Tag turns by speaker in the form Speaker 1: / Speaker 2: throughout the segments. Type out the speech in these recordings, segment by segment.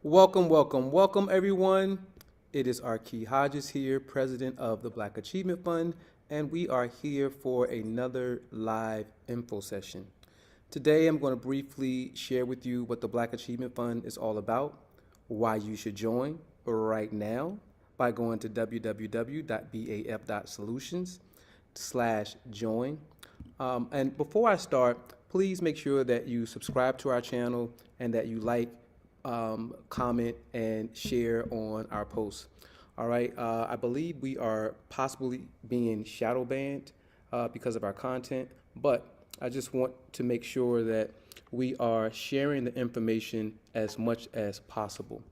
Speaker 1: Welcome everyone. It is Arkey Hodges here, president of the Black Achievement Fund, and we are here for another live info session. Today I'm going to briefly share with you what the Black Achievement Fund is all about, why you should join right now by going to www.baf.solutions/join. And before I start, please make sure that you subscribe to our channel and that you like, comment, and share on our posts. All right, I believe we are possibly being shadow banned because of our content, but I just want to make sure that we are sharing the information as much as possible.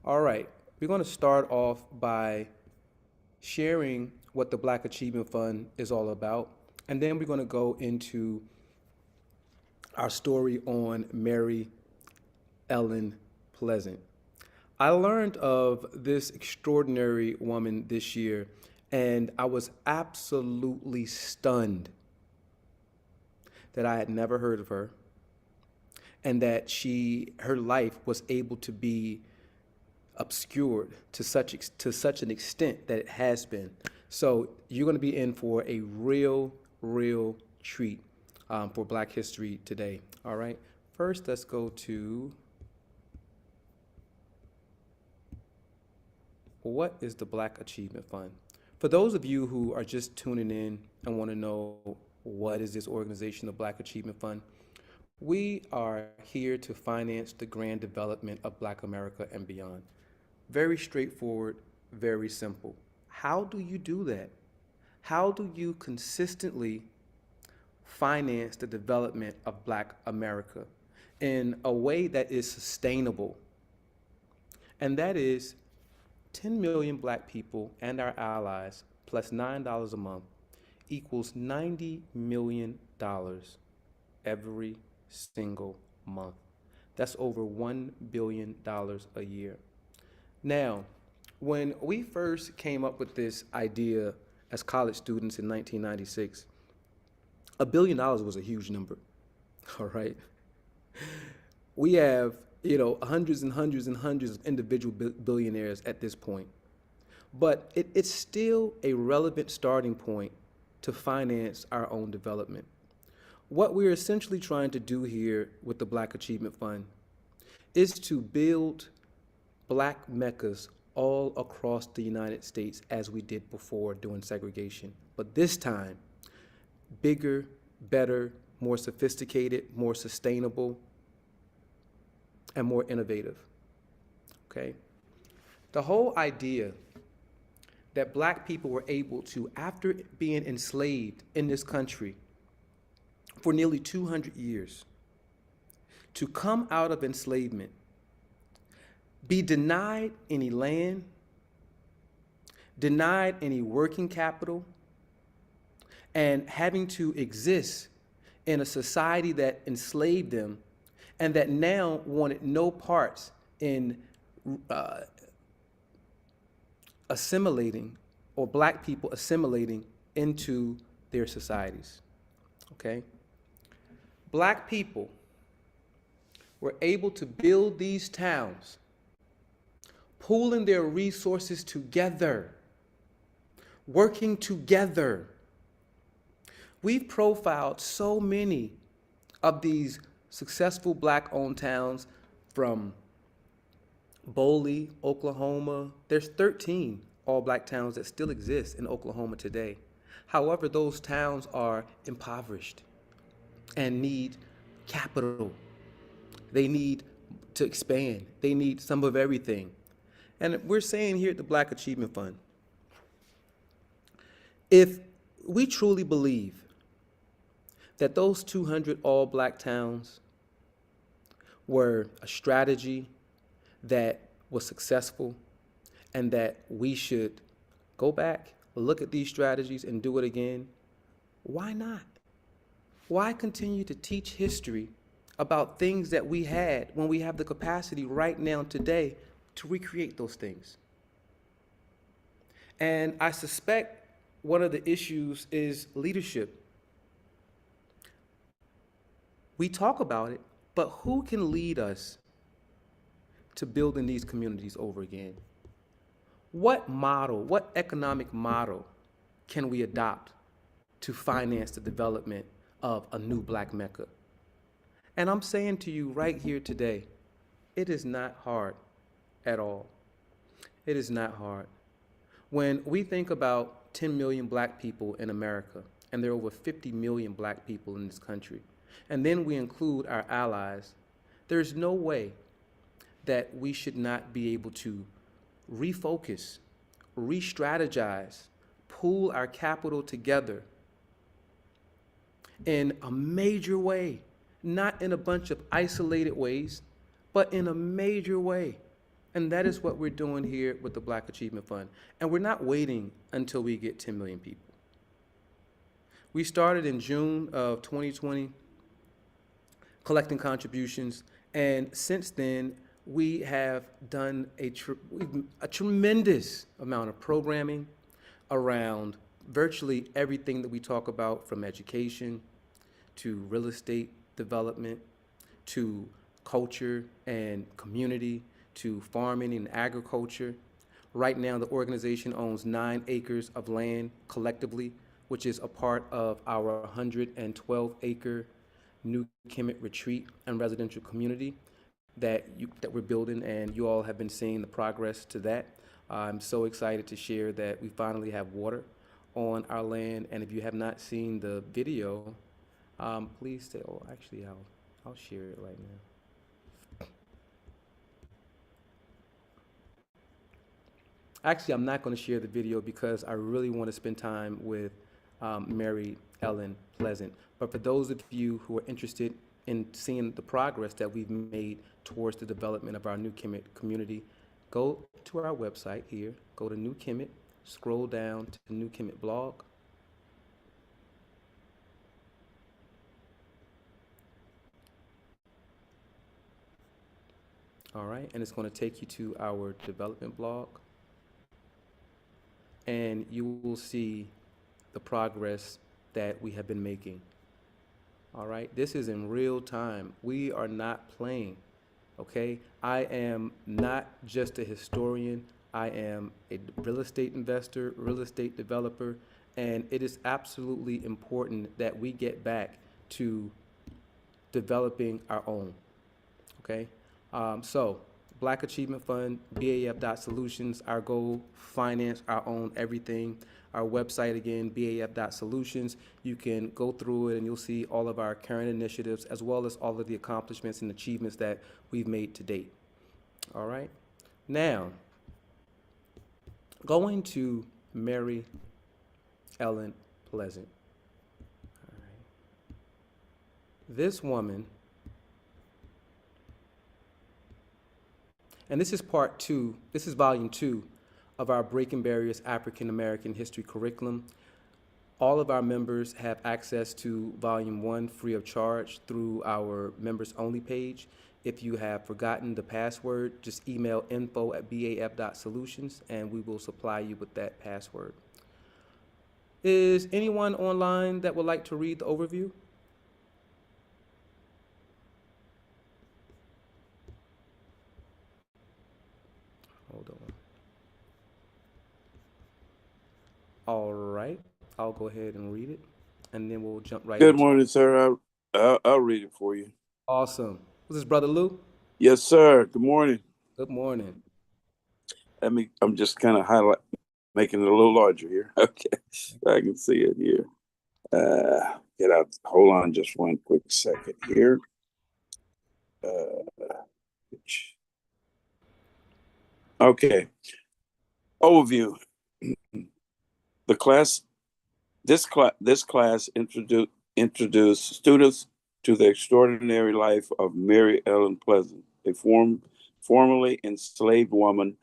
Speaker 1: All right, we're going to start off by sharing what the Black Achievement Fund is all about, and then we're going to go into our story on Mary Ellen Pleasant. I learned of this extraordinary woman this year, and I was absolutely stunned that I had never heard of her, and that her life was able to be obscured to such an extent that it has been. So you're going to be in for a real treat for Black History today. All right. First, let's go to what is the Black Achievement Fund? For those of you who are just tuning in and want to know what is this organization, the Black Achievement Fund, we are here to finance the grand development of Black America and beyond. Very straightforward, very simple. How do you do that? How do you consistently finance the development of Black America in a way that is sustainable? And that is 10 million Black people and our allies plus $9 a month equals $90 million every single month. That's over $1 billion a year. Now, when we first came up with this idea as college students in 1996, $1 billion was a huge number, all right? We have, hundreds and hundreds and hundreds of individual billionaires at this point. But it's still a relevant starting point to finance our own development. What we're essentially trying to do here with the Black Achievement Fund is to build Black meccas all across the United States as we did before during segregation. But this time, bigger, better, more sophisticated, more sustainable, and more innovative, okay? The whole idea that Black people were able to, after being enslaved in this country for nearly 200 years, to come out of enslavement, be denied any land, denied any working capital, and having to exist in a society that enslaved them and that now wanted no parts in assimilating, or Black people assimilating into their societies, okay? Black people were able to build these towns, pooling their resources together, working together. We've profiled so many of these successful Black-owned towns, from Boley, Oklahoma. There's 13 all-Black towns that still exist in Oklahoma today. However, those towns are impoverished and need capital. They need to expand. They need some of everything. And we're saying here at the Black Achievement Fund, if we truly believe that those 200 all-Black towns were a strategy that was successful, and that we should go back, look at these strategies and do it again, why not? Why continue to teach history about things that we had when we have the capacity right now today to recreate those things? And I suspect one of the issues is leadership. We talk about it, but who can lead us to building these communities over again? What model, what economic model can we adopt to finance the development of a new Black Mecca? And I'm saying to you right here today, it is not hard at all. It is not hard. When we think about 10 million Black people in America, and there are over 50 million Black people in this country, and then we include our allies, there's no way that we should not be able to refocus, re-strategize, pool our capital together in a major way, not in a bunch of isolated ways, but in a major way. And that is what we're doing here with the Black Achievement Fund. And we're not waiting until we get 10 million people. We started in June of 2020 collecting contributions, and since then, we have done a tremendous amount of programming around virtually everything that we talk about, from education to real estate development to culture and community to farming and agriculture. Right now, the organization owns 9 acres of land collectively, which is a part of our 112-acre New Kemet retreat and residential community that we're building, and you all have been seeing the progress to that. I'm so excited to share that we finally have water on our land, and if you have not seen the video, please stay. Oh, actually, I'll share it right now. Actually, I'm not going to share the video because I really want to spend time with Mary Ellen Pleasant. But for those of you who are interested in seeing the progress that we've made towards the development of our New Kemet community, go to our website here, go to New Kemet, scroll down to the New Kemet blog. All right, and it's going to take you to our development blog, and you will see the progress that we have been making. All right, this is in real time. We are not playing, okay? I am not just a historian. I am a real estate investor, real estate developer, and it is absolutely important that we get back to developing our own, okay? So, Black Achievement Fund, BAF.Solutions, our goal, finance our own everything. Our website again, BAF.Solutions. You can go through it and you'll see all of our current initiatives as well as all of the accomplishments and achievements that we've made to date. All right. Now, going to Mary Ellen Pleasant. All right. This woman, and this is part 2, this is volume 2 of our Breaking Barriers African American History curriculum. All of our members have access to volume 1 free of charge through our members only page. If you have forgotten the password, just email info@baf.solutions and we will supply you with that password. Is anyone online that would like to read the overview? Hold on. All right, I'll go ahead and read it, and then we'll jump right
Speaker 2: Good
Speaker 1: into
Speaker 2: morning, sir. I'll read it for you.
Speaker 1: Awesome. Was this Brother Lou?
Speaker 2: Yes, sir. Good morning.
Speaker 1: Good morning.
Speaker 2: I'm just kind of making it a little larger here. Okay, so I can see it here. Get out. Hold on just one quick second here. Okay. Overview. This class introduced students to the extraordinary life of Mary Ellen Pleasant, a formerly enslaved woman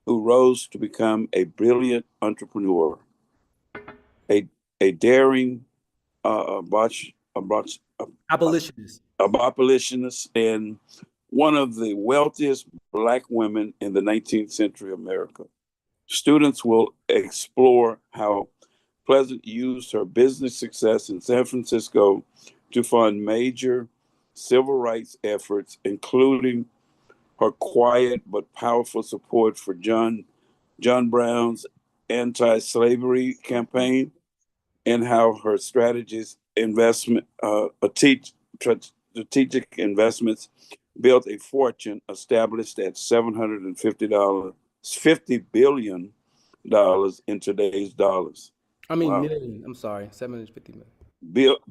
Speaker 2: who rose to become a brilliant entrepreneur, a daring abolitionist, and one of the wealthiest Black women in the 19th century America. Students will explore how Pleasant used her business success in San Francisco to fund major civil rights efforts, including her quiet but powerful support for John Brown's anti-slavery campaign, and how her strategic investments built a fortune established at $50 billion in today's dollars.
Speaker 1: I mean,
Speaker 2: Wow.
Speaker 1: million. I'm sorry, 750 million.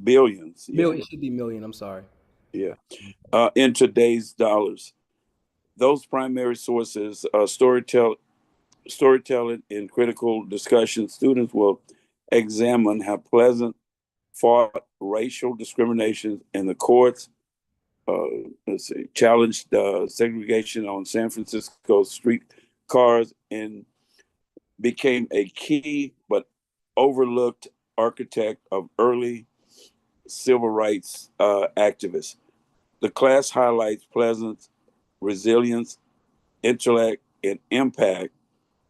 Speaker 2: Billions. Yeah.
Speaker 1: Million, it should be million. I'm sorry.
Speaker 2: Yeah. In today's dollars. Those primary sources, storytelling and critical discussion, students will examine how Pleasant fought racial discrimination in the courts, challenged segregation on San Francisco street cars, and became a key but overlooked architect of early civil rights activists. The class highlights Pleasant's resilience, intellect, and impact,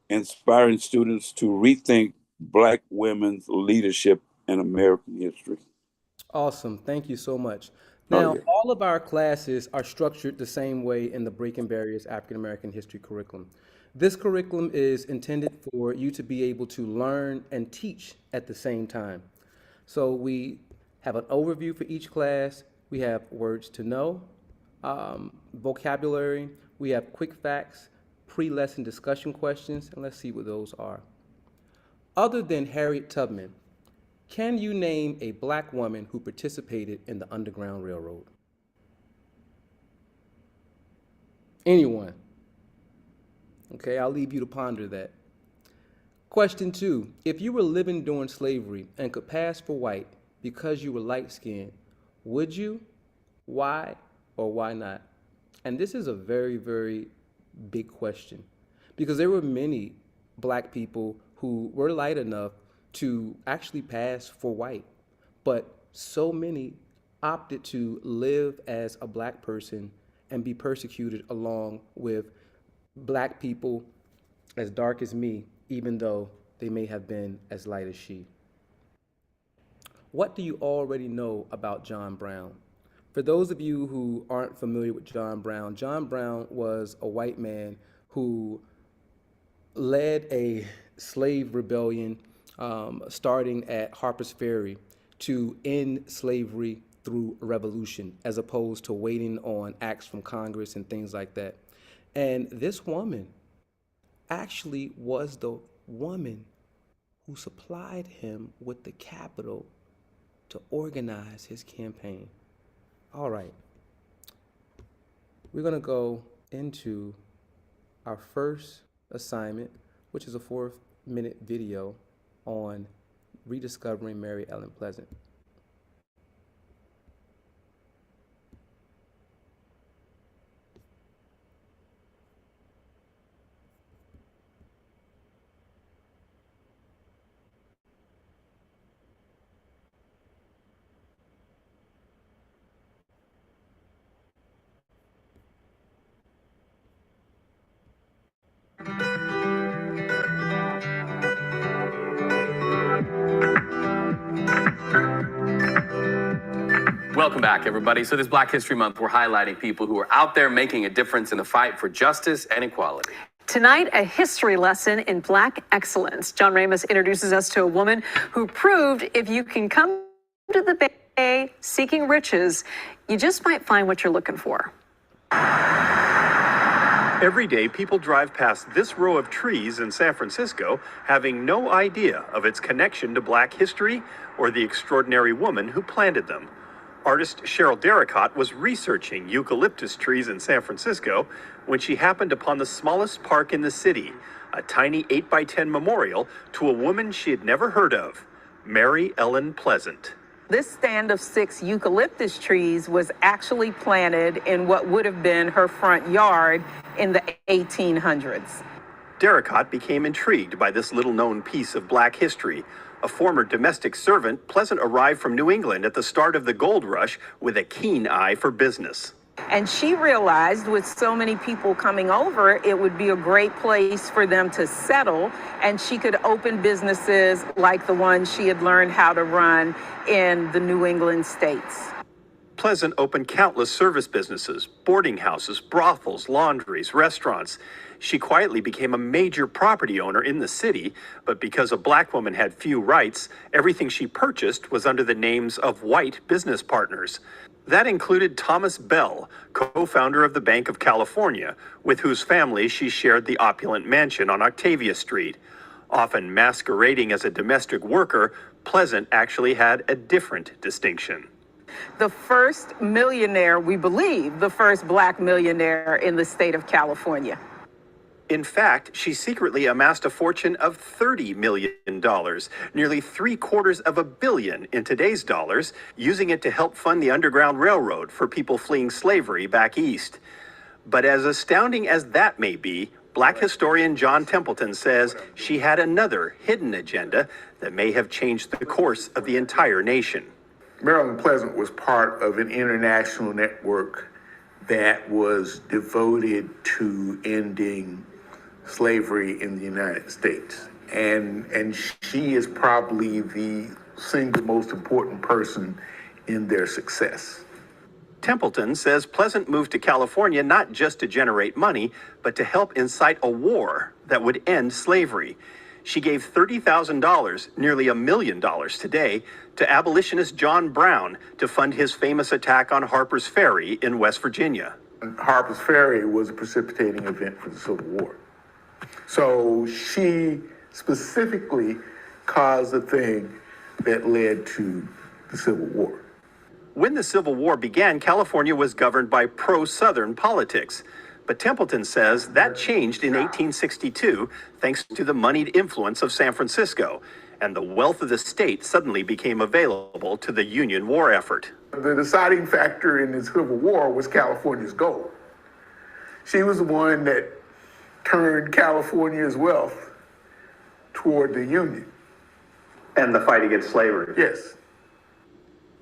Speaker 2: inspiring students to rethink Black women's leadership in American history.
Speaker 1: Awesome. Thank you so much.
Speaker 2: Oh,
Speaker 1: Now,
Speaker 2: yeah.
Speaker 1: all of our classes are structured the same way in the Breaking Barriers African American History curriculum. This curriculum is intended for you to be able to learn and teach at the same time. So we have an overview for each class. We have words to know, vocabulary. We have quick facts, pre-lesson discussion questions, and let's see what those are. Other than Harriet Tubman, can you name a Black woman who participated in the Underground Railroad? Anyone? Okay, I'll leave you to ponder that. Question 2. If you were living during slavery and could pass for white because you were light-skinned, would you? Why or why not? And this is a very, very big question because there were many Black people who were light enough to actually pass for white, but so many opted to live as a Black person and be persecuted along with Black people as dark as me, even though they may have been as light as she. What do you already know about John Brown? For those of you who aren't familiar with John Brown was a white man who led a slave rebellion starting at Harper's Ferry to end slavery through revolution, as opposed to waiting on acts from Congress and things like that. And this woman actually was the woman who supplied him with the capital to organize his campaign. All right, we're gonna go into our first assignment, which is a 4-minute video on rediscovering Mary Ellen Pleasant.
Speaker 3: Welcome back, everybody. So this Black History Month, we're highlighting people who are out there making a difference in the fight for justice and equality.
Speaker 4: Tonight, a history lesson in Black excellence. John Ramos introduces us to a woman who proved if you can come to the Bay seeking riches, you just might find what you're looking for.
Speaker 5: Every day, people drive past this row of trees in San Francisco, having no idea of its connection to Black history or the extraordinary woman who planted them. Artist Cheryl Derricott was researching eucalyptus trees in San Francisco when she happened upon the smallest park in the city, a tiny 8x10 memorial to a woman she had never heard of, Mary Ellen Pleasant.
Speaker 6: This stand of 6 eucalyptus trees was actually planted in what would have been her front yard in the 1800s.
Speaker 5: Derricott became intrigued by this little-known piece of Black history. A former domestic servant, Pleasant arrived from New England at the start of the gold rush with a keen eye for business.
Speaker 6: And she realized with so many people coming over, it would be a great place for them to settle, and she could open businesses like the one she had learned how to run in the New England states.
Speaker 5: Pleasant opened countless service businesses, boarding houses, brothels, laundries, restaurants. She quietly became a major property owner in the city, but because a black woman had few rights, everything she purchased was under the names of white business partners. That included Thomas Bell, co-founder of the Bank of California, with whose family she shared the opulent mansion on Octavia Street. Often masquerading as a domestic worker, Pleasant actually had a different distinction.
Speaker 6: The first millionaire, we believe, the first black millionaire in the state of California.
Speaker 5: In fact, she secretly amassed a fortune of $30 million, nearly $750 million in today's dollars, using it to help fund the Underground Railroad for people fleeing slavery back east. But as astounding as that may be, Black historian John Templeton says she had another hidden agenda that may have changed the course of the entire nation.
Speaker 7: Marilyn Pleasant was part of an international network that was devoted to ending slavery in the United States. And she is probably the single most important person in their success.
Speaker 5: Templeton says Pleasant moved to California not just to generate money, but to help incite a war that would end slavery. She gave $30,000, nearly $1 million today, to abolitionist John Brown to fund his famous attack on Harper's Ferry in West Virginia.
Speaker 7: Harper's Ferry was a precipitating event for the Civil War. So she specifically caused the thing that led to the Civil War.
Speaker 5: When the Civil War began, California was governed by pro-Southern politics. But Templeton says that changed in 1862 thanks to the moneyed influence of San Francisco, and the wealth of the state suddenly became available to the Union war effort.
Speaker 7: The deciding factor in the Civil War was California's gold. She was the one that turned California's wealth toward the Union.
Speaker 5: And the fight against slavery.
Speaker 7: Yes.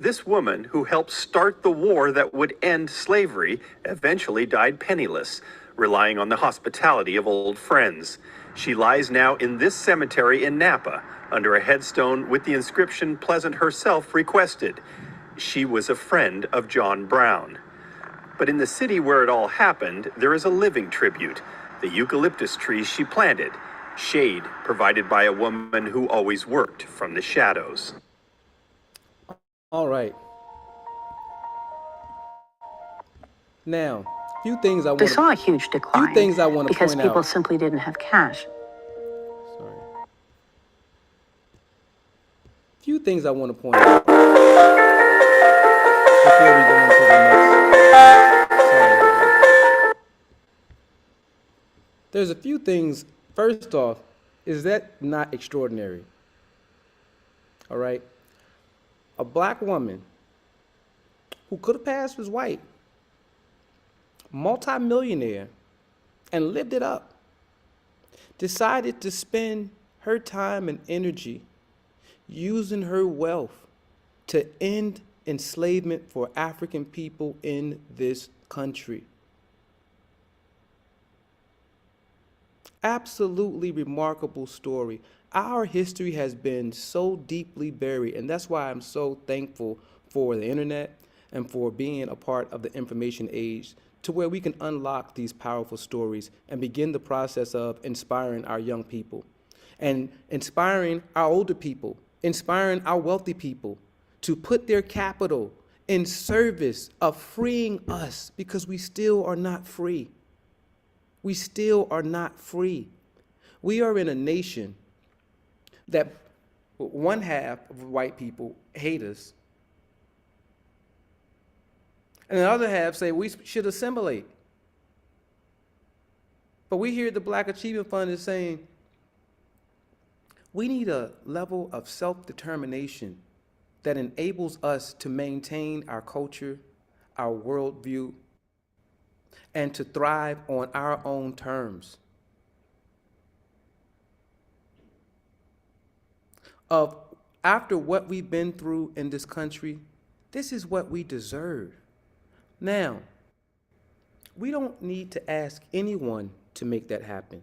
Speaker 5: This woman, who helped start the war that would end slavery, eventually died penniless, relying on the hospitality of old friends. She lies now in this cemetery in Napa, under a headstone with the inscription Pleasant herself requested. She was a friend of John Brown. But in the city where it all happened, there is a living tribute, the eucalyptus trees she planted, shade provided by a woman who always worked from the shadows.
Speaker 1: All right. Now, few things I want.
Speaker 8: They saw a huge decline.
Speaker 1: Few things I want to
Speaker 8: because
Speaker 1: point
Speaker 8: people
Speaker 1: out.
Speaker 8: simply didn't have cash.
Speaker 1: Sorry. Few things I want to point out before we go into the next. Sorry. There's a few things. First off, is that not extraordinary? All right. A black woman who could have passed as white, multimillionaire, and lived it up, decided to spend her time and energy using her wealth to end enslavement for African people in this country. Absolutely remarkable story. Our history has been so deeply buried, and that's why I'm so thankful for the internet and for being a part of the information age, to where we can unlock these powerful stories and begin the process of inspiring our young people and inspiring our older people, inspiring our wealthy people to put their capital in service of freeing us, because we still are not free. We still are not free. We are in a nation that one half of white people hate us, and the other half say we should assimilate. But we hear the Black Achievement Fund is saying we need a level of self-determination that enables us to maintain our culture, our worldview, and to thrive on our own terms. After what we've been through in this country, this is what we deserve. Now, we don't need to ask anyone to make that happen.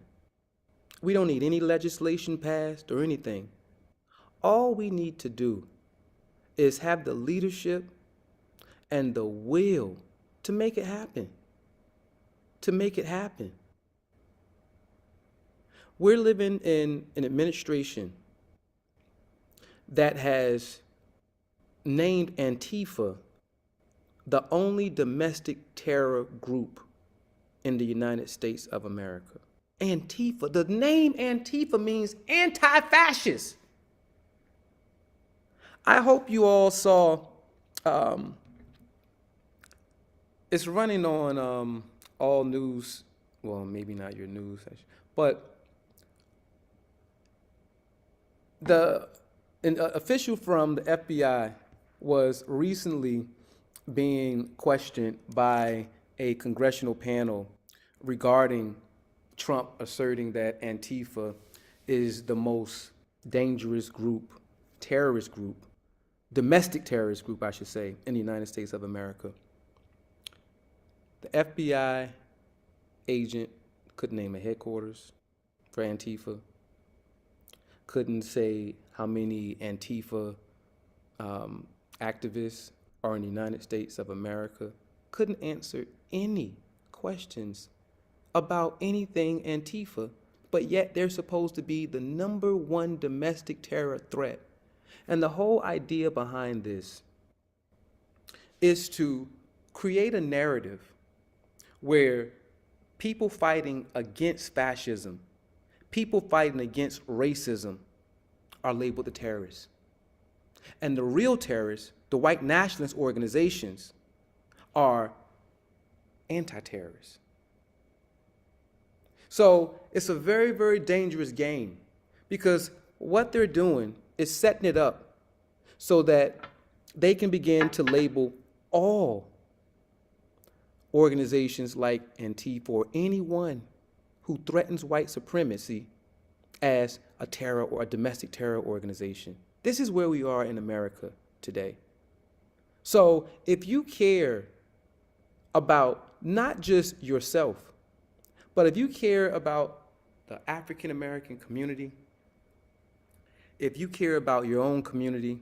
Speaker 1: We don't need any legislation passed or anything. All we need to do is have the leadership and the will to make it happen. To make it happen. We're living in an administration that has named Antifa the only domestic terror group in the United States of America. Antifa, the name Antifa means anti-fascist. I hope you all saw, it's running on all news, well, maybe not your news, but an official from the FBI was recently being questioned by a congressional panel regarding Trump asserting that Antifa is the most dangerous group, terrorist group, domestic terrorist group, I should say, in the United States of America. The FBI agent couldn't name a headquarters for Antifa, couldn't say how many Antifa activists are in the United States of America, couldn't answer any questions about anything Antifa, but yet they're supposed to be the #1 domestic terror threat. And the whole idea behind this is to create a narrative where people fighting against fascism, people fighting against racism are labeled the terrorists. And the real terrorists, the white nationalist organizations, are anti-terrorists. So it's a very, very dangerous game because what they're doing is setting it up so that they can begin to label all organizations like Antifa or anyone who threatens white supremacy as a terror or a domestic terror organization. This is where we are in America today. So if you care about not just yourself, but if you care about the African American community, if you care about your own community,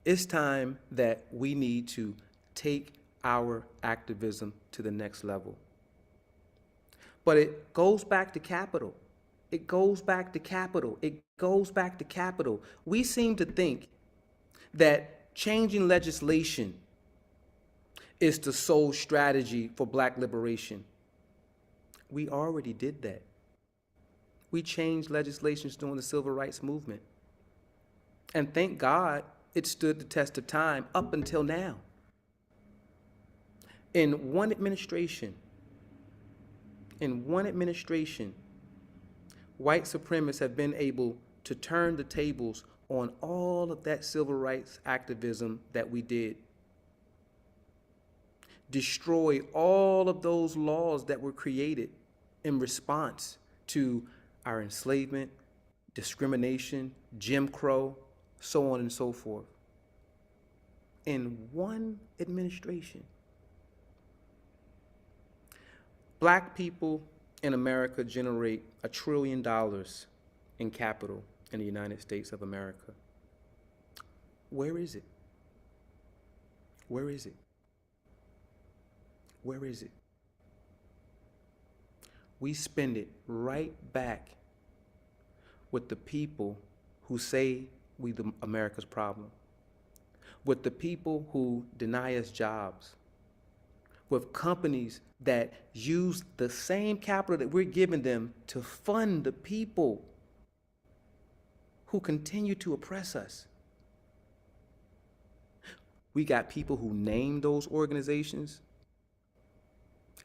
Speaker 1: it's time that we need to take our activism to the next level. But it goes back to capital. It goes back to capital. It goes back to capital. We seem to think that changing legislation is the sole strategy for Black liberation. We already did that. We changed legislations during the Civil Rights Movement. And thank God it stood the test of time up until now. In one administration, white supremacists have been able to turn the tables on all of that civil rights activism that we did. Destroy all of those laws that were created in response to our enslavement, discrimination, Jim Crow, so on and so forth. In one administration. Black people in America generate $1 trillion in capital in the United States of America. Where is it? Where is it? Where is it? We spend it right back with the people who say we the America's problem, with the people who deny us jobs, with companies that use the same capital that we're giving them to fund the people who continue to oppress us. We got people who name those organizations,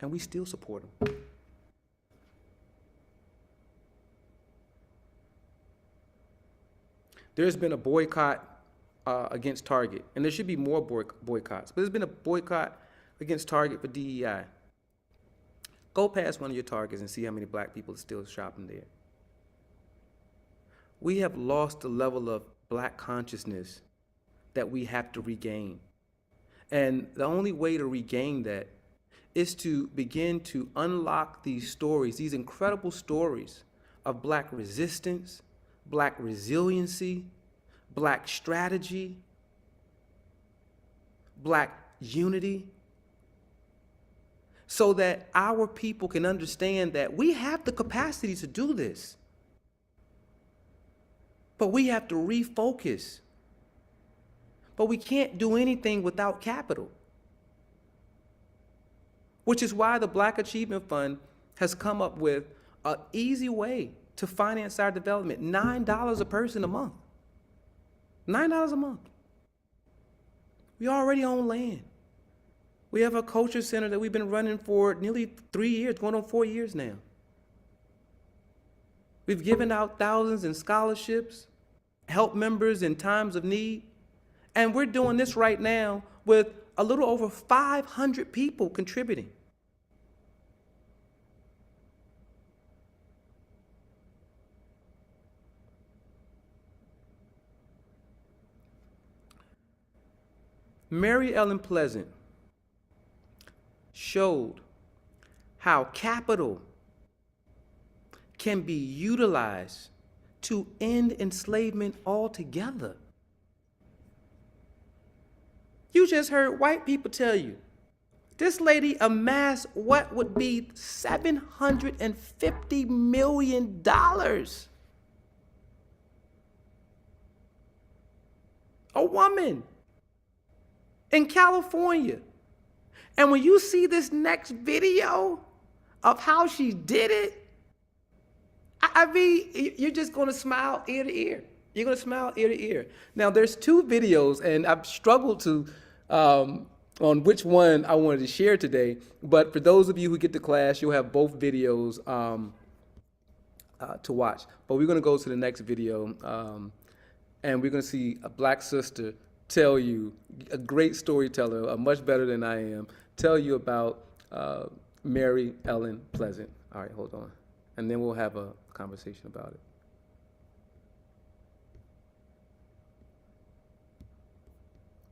Speaker 1: and we still support them. There's been a boycott against Target, and there should be more boycotts, but there's been a boycott against Target for DEI. Go past one of your Targets and see how many Black people are still shopping there. We have lost the level of Black consciousness that we have to regain. And the only way to regain that is to begin to unlock these stories, these incredible stories of Black resistance, Black resiliency, Black strategy, Black unity so that our people can understand that we have the capacity to do this. But we have to refocus. But we can't do anything without capital. Which is why the Black Achievement Fund has come up with an easy way to finance our development. $9 a person a month. $9 a month. We already own land. We have a culture center that we've been running for nearly 3 years, going on 4 years now. We've given out thousands in scholarships, helped members in times of need, and we're doing this right now with a little over 500 people contributing. Mary Ellen Pleasant showed how capital can be utilized to end enslavement altogether. You just heard white people tell you, this lady amassed what would be $750 million. A woman in California. And when you see this next video of how she did it, I mean, you're just going to smile ear to ear. You're going to smile ear to ear. Now, there's 2 videos, and I've struggled to on which one I wanted to share today. But for those of you who get to class, you'll have both videos to watch. But we're going to go to the next video, and we're going to see a Black sister tell you, a great storyteller, much better than I am, tell you about Mary Ellen Pleasant. All right, hold on. And then we'll have a conversation about it.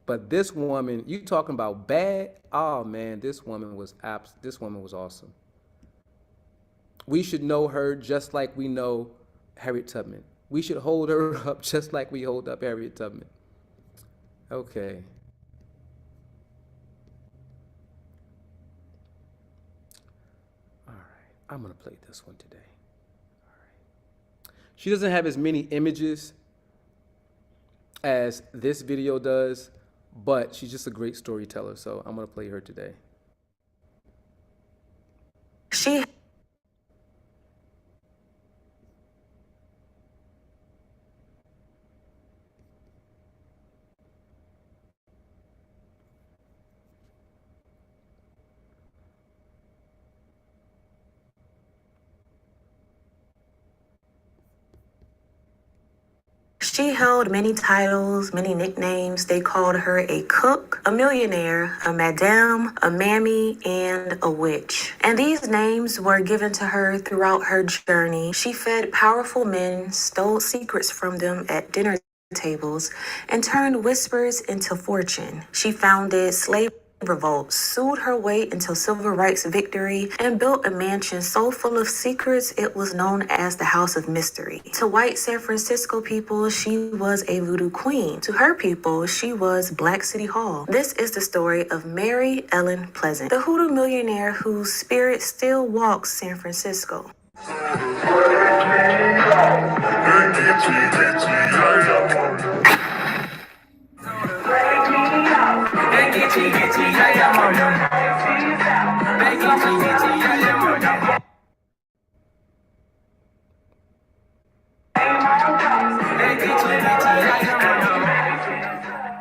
Speaker 1: But this woman, you talking about bad? Oh man, this woman was awesome. We should know her just like we know Harriet Tubman. We should hold her up just like we hold up Harriet Tubman. Okay. All right, I'm gonna play this one today. All right. She doesn't have as many images as this video does, but she's just a great storyteller, so I'm gonna play her today.
Speaker 9: She held many titles, many nicknames. They called her a cook, a millionaire, a madame, a mammy, and a witch. And these names were given to her throughout her journey. She fed powerful men, stole secrets from them at dinner tables, and turned whispers into fortune. She founded slave revolts, sued her way into civil rights victory, and built a mansion so full of secrets it was known as the House of Mystery. To white San Francisco people, she was a voodoo queen. To her people, she was Black City Hall. This is the story of Mary Ellen Pleasant, the hoodoo millionaire whose spirit still walks San Francisco.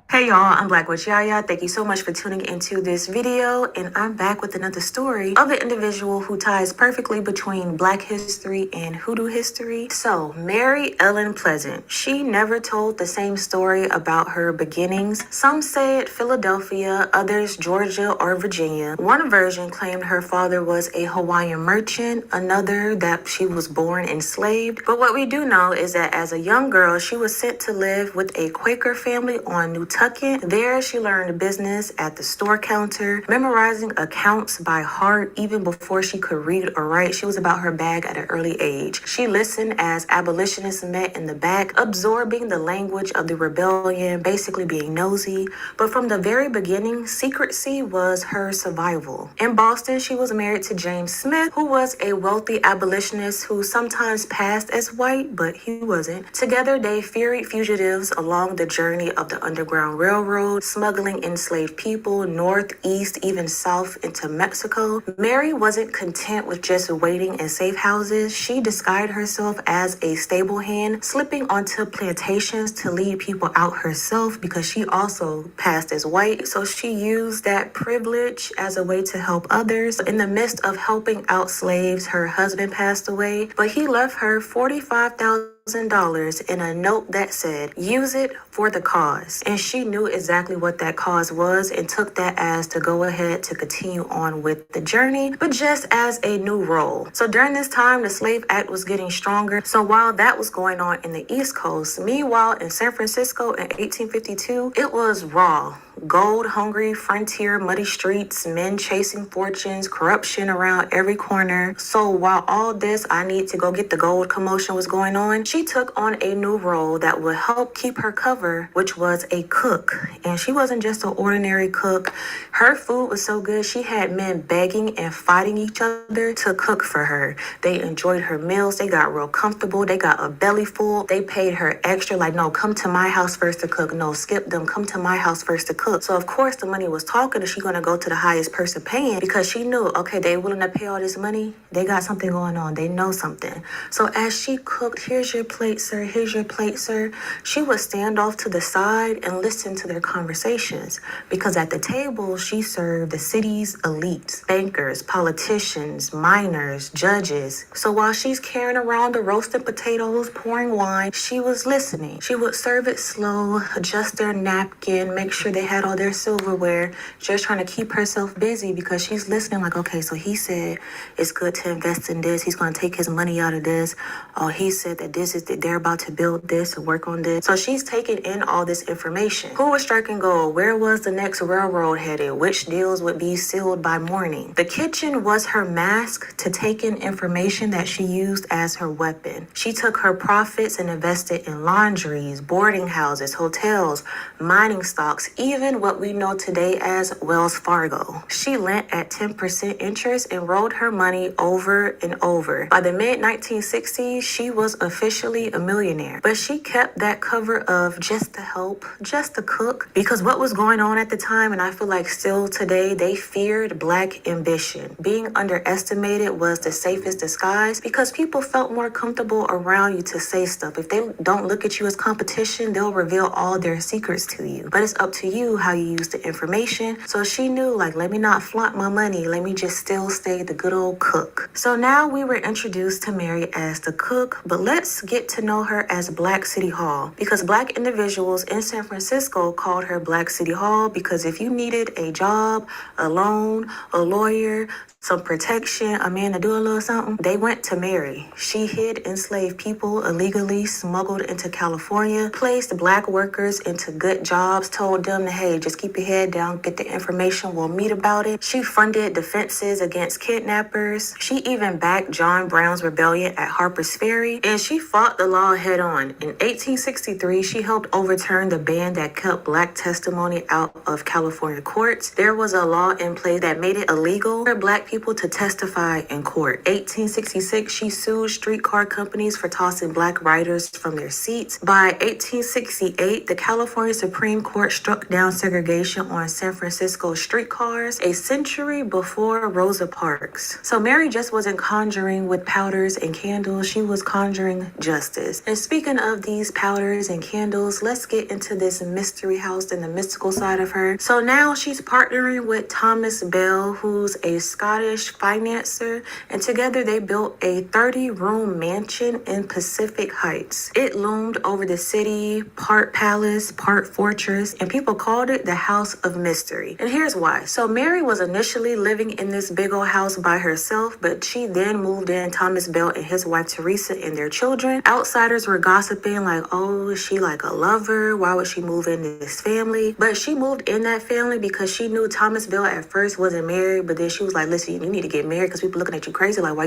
Speaker 9: Hey y'all, I'm Black Witch Yaya. Thank you so much for tuning into this video, and I'm back with another story of an individual who ties perfectly between Black history and hoodoo history. So, Mary Ellen Pleasant. She never told the same story about her beginnings. Some said Philadelphia, others Georgia or Virginia. One version claimed her father was a Hawaiian merchant, another that she was born enslaved. But what we do know is that as a young girl, she was sent to live with a Quaker family on Nantucket II. There, she learned business at the store counter, memorizing accounts by heart even before she could read or write. She was about her bag at an early age. She listened as abolitionists met in the back, absorbing the language of the rebellion, basically being nosy. But from the very beginning, secrecy was her survival. In Boston, she was married to James Smith, who was a wealthy abolitionist who sometimes passed as white, but he wasn't. Together, they ferried fugitives along the journey of the Underground Railroad, smuggling enslaved people north, east, even south into Mexico. Mary wasn't content with just waiting in safe houses. She disguised herself as a stable hand, slipping onto plantations to lead people out herself because she also passed as white. So she used that privilege as a way to help others. In the midst of helping out slaves, her husband passed away, but he left her $45,000 in a note that said, "Use it for the cause." And she knew exactly what that cause was and took that as to go ahead to continue on with the journey, but just as a new role. So during this time, the Slave Act was getting stronger. So while that was going on in the East Coast, meanwhile in San Francisco in 1852, it was raw. Gold hungry, frontier, muddy streets, men chasing fortunes, corruption around every corner. So while all this "I need to go get the gold" commotion was going on, she took on a new role that would help keep her cover, which was a cook. And she wasn't just an ordinary cook. Her food was so good, she had men begging and fighting each other to cook for her. They enjoyed her meals. They got real comfortable. They got a belly full. They paid her extra, like, no, come to my house first to cook. No, skip them. Come to my house first to cook. So of course the money was talking, and she's gonna go to the highest person paying because she knew, okay, they willing to pay all this money. They got something going on. They know something. So as she cooked, "Here's your plate, sir. Here's your plate, sir," she would stand off to the side and listen to their conversations because at the table she served the city's elites, bankers, politicians, miners, judges. So while she's carrying around the roasted potatoes, pouring wine, she was listening. She would serve it slow, adjust their napkin, make sure they had all their silverware, just trying to keep herself busy because she's listening like, okay, so he said it's good to invest in this. He's going to take his money out of this. Oh, he said that this is that they're about to build this and work on this. So she's taking in all this information. Who was striking gold? Where was the next railroad headed? Which deals would be sealed by morning? The kitchen was her mask to take in information that she used as her weapon. She took her profits and invested in laundries, boarding houses, hotels, mining stocks, even what we know today as Wells Fargo. She lent at 10% interest and rolled her money over and over. By the mid-1960s, she was officially a millionaire, but she kept that cover of just to help, just to cook, because what was going on at the time, and I feel like still today, they feared Black ambition. Being underestimated was the safest disguise because people felt more comfortable around you to say stuff. If they don't look at you as competition, they'll reveal all their secrets to you. But it's up to you how you use the information. So she knew, like, let me not flaunt my money. Let me just still stay the good old cook. So now we were introduced to Mary as the cook, but let's get to know her as Black City Hall because Black individuals in San Francisco called her Black City Hall because if you needed a job, a loan, a lawyer, some protection, a man to do a little something, they went to Mary. She hid enslaved people illegally, smuggled into California, placed Black workers into good jobs, told them, hey, just keep your head down, get the information, we'll meet about it. She funded defenses against kidnappers. She even backed John Brown's rebellion at Harper's Ferry, and she fought the law head on. In 1863, she helped overturn the ban that kept Black testimony out of California courts. There was a law in place that made it illegal for Black people to testify in court. 1866, she sued streetcar companies for tossing Black riders from their seats. By 1868, the California Supreme Court struck down segregation on San Francisco streetcars, a century before Rosa Parks. So Mary just wasn't conjuring with powders and candles, she was conjuring justice. And speaking of these powders and candles, let's get into this mystery house and the mystical side of her. So now she's partnering with Thomas Bell, who's a Scottish Scottish financier, and together they built a 30-room mansion in Pacific Heights. It loomed over the city, part palace, part fortress, and people called it the House of Mystery. And here's why. So Mary was initially living in this big old house by herself, but she then moved in Thomas Bell and his wife Teresa and their children. Outsiders were gossiping like, oh, is she like a lover? Why would she move in this family? But she moved in that family because she knew Thomas Bell at first wasn't married, but then she was like, listen, you need to get married because people looking at you crazy. Like, why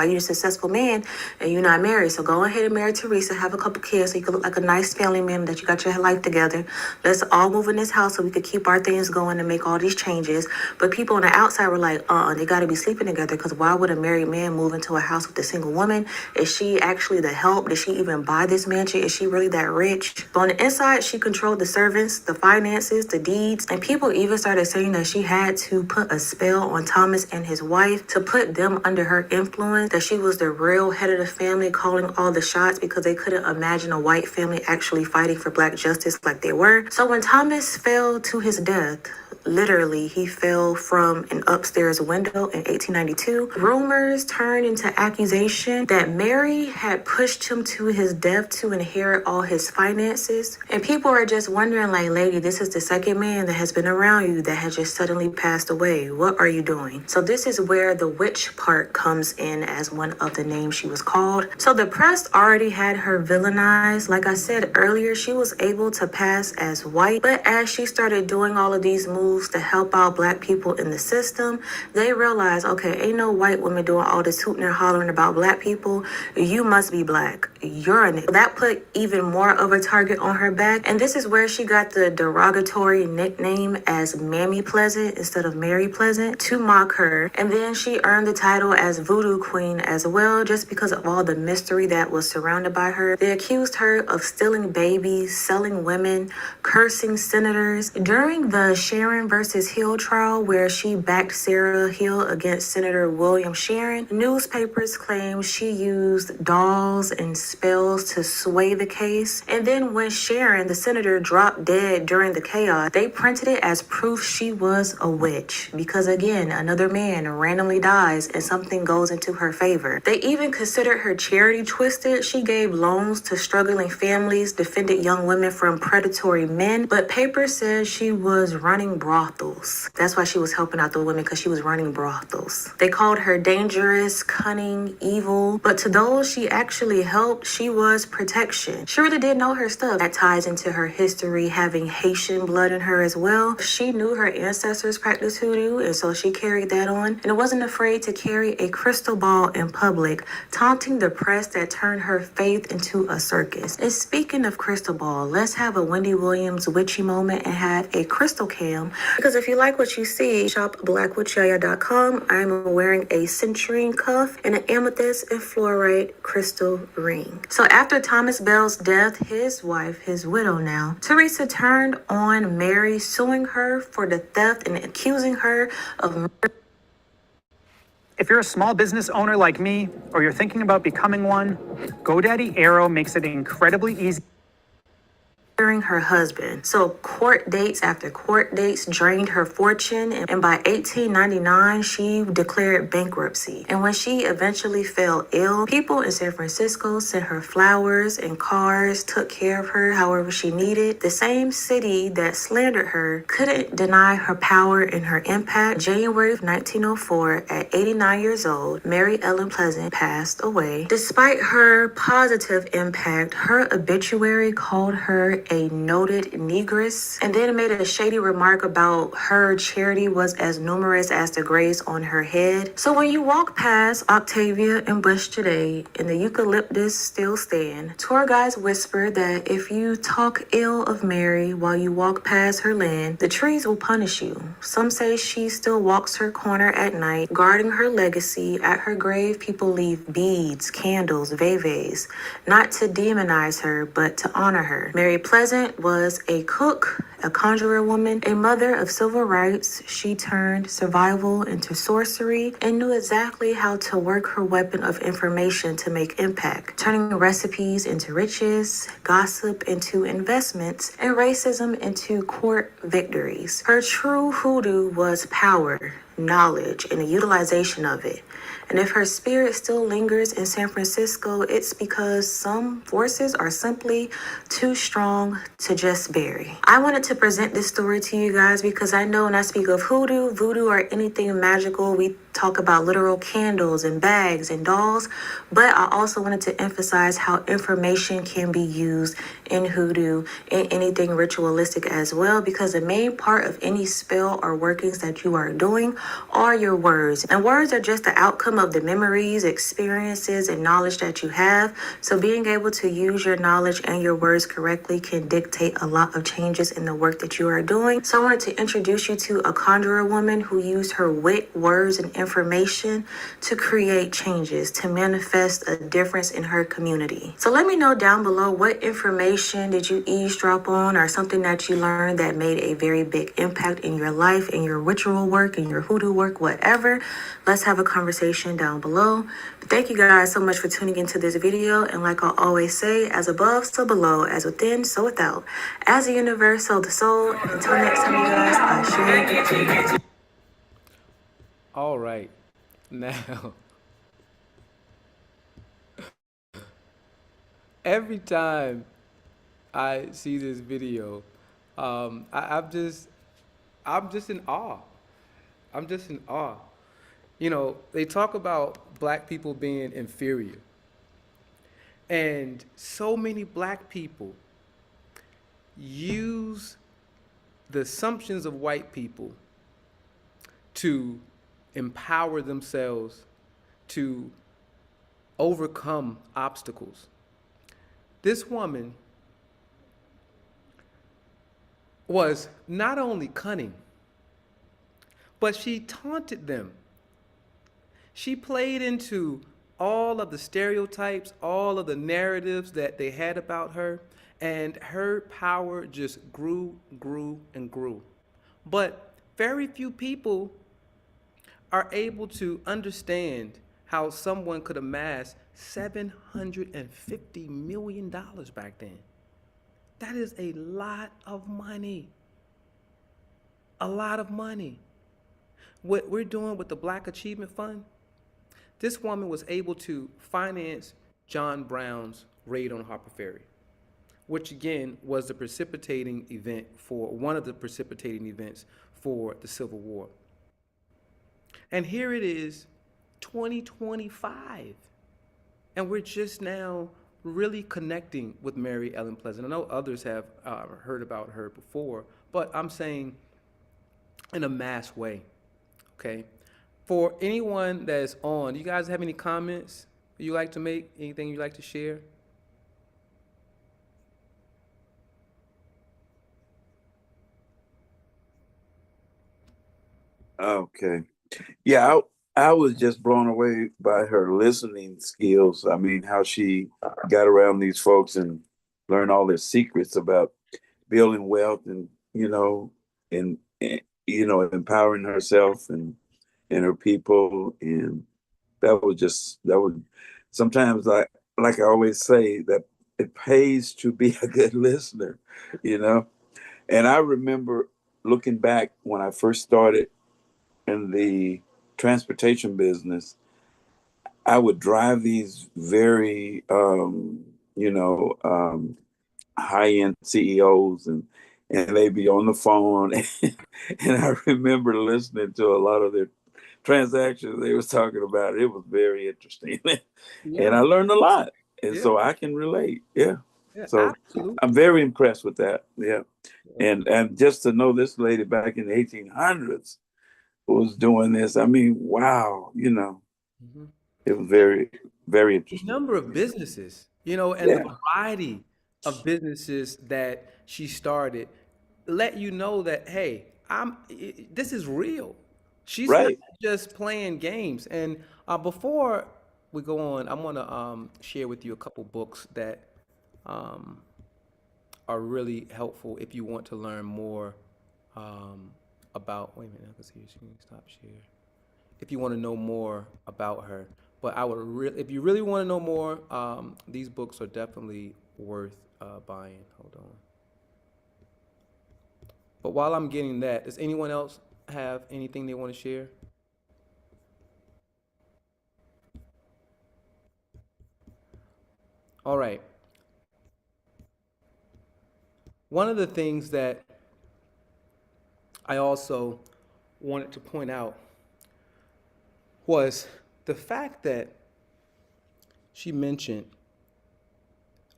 Speaker 9: you a successful man and you're not married? So go ahead and marry Teresa, have a couple kids so you can look like a nice family man, that you got your life together. Let's all move in this house so we could keep our things going and make all these changes. But people on the outside were like, they got to be sleeping together, because why would a married man move into a house with a single woman? Is she actually the help? Did she even buy this mansion? Is she really that rich? But on the inside, she controlled the servants, the finances, the deeds, and people even started saying that she had to put a spell on Thomas and his wife to put them under her influence, that she was the real head of the family, calling all the shots, because they couldn't imagine a white family actually fighting for black justice like they were. So when Thomas fell to his death, literally, he fell from an upstairs window in 1892. Rumors turned into accusation that Mary had pushed him to his death to inherit all his finances. And people are just wondering, like, lady, this is the second man that has been around you that has just suddenly passed away. What are you doing? So this is where the witch part comes in as one of the names she was called. So the press already had her villainized. Like I said earlier, she was able to pass as white, but as she started doing all of these moves to help out black people in the system, they realized, okay, ain't no white woman doing all this hooting and hollering about black people. You must be black. You're a nigga. That put even more of a target on her back. And this is where she got the derogatory nickname as Mammy Pleasant instead of Mary Pleasant to mock her. And then she earned the title as Voodoo Queen as well, just because of all the mystery that was surrounded by her. They accused her of stealing babies, selling women, cursing senators. During the Sharon versus Hill trial, where she backed Sarah Hill against Senator William Sharon, newspapers claimed she used dolls and spells to sway the case. And then when Sharon, the senator, dropped dead during the chaos, they printed it as proof she was a witch. Because again, another man randomly dies and something goes into her favor. They even considered her charity twisted. She gave loans to struggling families, defended young women from predatory men, but papers said she was running brothels. That's why she was helping out the women, because she was running brothels. They called her dangerous, cunning, evil, but to those she actually helped, she was protection. She really did know her stuff. That ties into her history, having Haitian blood in her as well. She knew her ancestors practiced hoodoo, and so she carried that on, and wasn't afraid to carry a crystal ball in public, taunting the press that turned her faith into a circus. And speaking of crystal ball, let's have a Wendy Williams witchy moment and have a crystal cam, because if you like what you see, shop blackwitchyaya.com. I'm wearing a citrine cuff and an amethyst and fluorite crystal ring. So after Thomas Bell's death, his wife, his widow now, Teresa, turned on Mary, suing her for the theft and accusing her of murder.
Speaker 10: If you're a small business owner like me, or you're thinking about becoming one, GoDaddy Aero makes it incredibly easy.
Speaker 9: Her husband. So court dates after court dates drained her fortune, and by 1899 she declared bankruptcy. And when she eventually fell ill, people in San Francisco sent her flowers and cars, took care of her however she needed. The same city that slandered her couldn't deny her power and her impact. January of 1904, at 89 years old, Mary Ellen Pleasant passed away. Despite her positive impact, her obituary called her a noted negress, and then made a shady remark about her charity was as numerous as the grays on her head. So when you walk past Octavia and Bush today, and the eucalyptus still stand, tour guides whisper that if you talk ill of Mary while you walk past her land, the trees will punish you. Some say she still walks her corner at night, guarding her legacy. At her grave, people leave beads, candles, veves, not to demonize her, but to honor her. Mary Pleasant was a cook, a conjurer woman, a mother of civil rights. She turned survival into sorcery and knew exactly how to work her weapon of information to make impact, turning recipes into riches, gossip into investments, and racism into court victories. Her true hoodoo was power, knowledge, and the utilization of it. And if her spirit still lingers in San Francisco, it's because some forces are simply too strong to just bury. I wanted to present this story to you guys because I know when I speak of hoodoo, voodoo, or anything magical, we talk about literal candles and bags and dolls, but I also wanted to emphasize how information can be used in hoodoo and anything ritualistic as well, because the main part of any spell or workings that you are doing are your words. And words are just the outcome of the memories, experiences, and knowledge that you have. So being able to use your knowledge and your words correctly can dictate a lot of changes in the work that you are doing. So I wanted to introduce you to a conjurer woman who used her wit, words, and information to create changes, to manifest a difference in her community. So let me know down below, what information did you eavesdrop on, or something that you learned that made a very big impact in your life, in your ritual work, in your hoodoo work, whatever. Let's have a conversation down below. But thank you guys so much for tuning into this video. And like I always say, as above, so below, as within, so without, as the universe, so the soul. Until next time, you guys, I share.
Speaker 1: All right. Now, every time I see this video, I'm just in awe. I'm just in awe. You know, they talk about black people being inferior. And so many black people use the assumptions of white people to empower themselves to overcome obstacles. This woman was not only cunning, but she taunted them. She played into all of the stereotypes, all of the narratives that they had about her, and her power just grew, grew, and grew. But very few people are able to understand how someone could amass $750 million back then. That is a lot of money. A lot of money. What we're doing with the Black Achievement Fund, this woman was able to finance John Brown's raid on Harper Ferry, which again was the precipitating event for one of the precipitating events for the Civil War. And here it is, 2025, and we're just now really connecting with Mary Ellen Pleasant. I know others have heard about her before, but I'm saying in a mass way, okay? For anyone that's on, you guys have any comments you like to make? Anything you'd like to share?
Speaker 2: Okay. Yeah, I was just blown away by her listening skills. I mean, how she got around these folks and learned all their secrets about building wealth and, and empowering herself and her people. And that was sometimes, like I always say, that it pays to be a good listener, you know. And I remember looking back when I first started in the transportation business, I would drive these very, high-end CEOs, and they'd be on the phone, and I remember listening to a lot of their transactions they was talking about. It was very interesting, and I learned a lot, and so I can relate. Yeah, so
Speaker 1: absolutely.
Speaker 2: I'm very impressed with that. Yeah, and just to know this lady back in the 1800s was doing this. I mean, wow, it was very, very interesting.
Speaker 1: Number of businesses, and the variety of businesses that she started let you know that, hey, this is real. She's not just playing games. And before we go on, I want to share with you a couple books that are really helpful if you want to learn more about, wait a minute, I can see you, stop share. If you want to know more about her. But I would if you really want to know more, these books are definitely worth buying. Hold on. But while I'm getting that, does anyone else have anything they want to share? All right. One of the things that I also wanted to point out was the fact that she mentioned